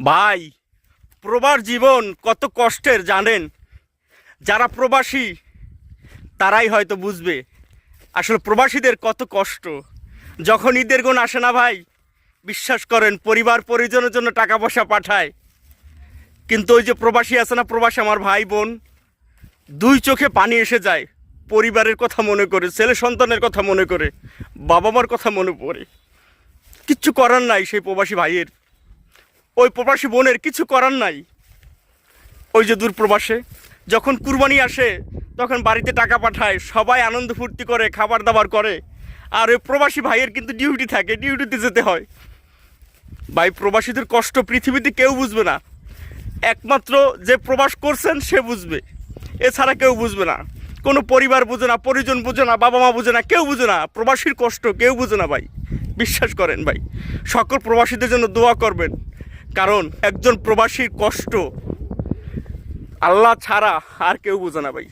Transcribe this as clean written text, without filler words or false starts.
ভাই, প্রবাস জীবন কত কষ্টের জানেন? যারা প্রবাসী তারাই হয়তো বুঝবে আসলে প্রবাসীদের কত কষ্ট। যখন ঈদের গুণ আসে না ভাই, বিশ্বাস করেন পরিবার পরিজনের জন্য টাকা পয়সা পাঠায়, কিন্তু ওই যে প্রবাসী আছে না, প্রবাসী আমার ভাই বোন, দুই চোখে পানি এসে যায় পরিবারের কথা মনে করে, ছেলে সন্তানের কথা মনে করে, বাবা মার কথা মনে পড়ে। কিচ্ছু করার নাই সেই প্রবাসী ভাইয়ের, ওই প্রবাসী বোনের কিছু করার নাই। ওই যে দূর প্রবাসে যখন কুরবানি আসে তখন বাড়িতে টাকা পাঠায়, সবাই আনন্দ ফুর্তি করে, খাবার দাবার করে, আর ওই প্রবাসী ভাইয়ের কিন্তু ডিউটি থাকে, ডিউটিতে যেতে হয়। ভাই, প্রবাসীদের কষ্ট পৃথিবীতে কেউ বুঝবে না, একমাত্র যে প্রবাস করছেন সে বুঝবে, এছাড়া কেউ বুঝবে না। কোনো পরিবার বুঝে না, পরিজন বুঝে না, বাবা মা বুঝে না, কেউ বুঝে না প্রবাসীর কষ্ট, কেউ বুঝে না ভাই। বিশ্বাস করেন ভাই, সকল প্রবাসীদের জন্য দোয়া করবেন, কারণ একজন প্রবাসীর কষ্ট আল্লাহ ছাড়া আর কেউ বুঝে না ভাই।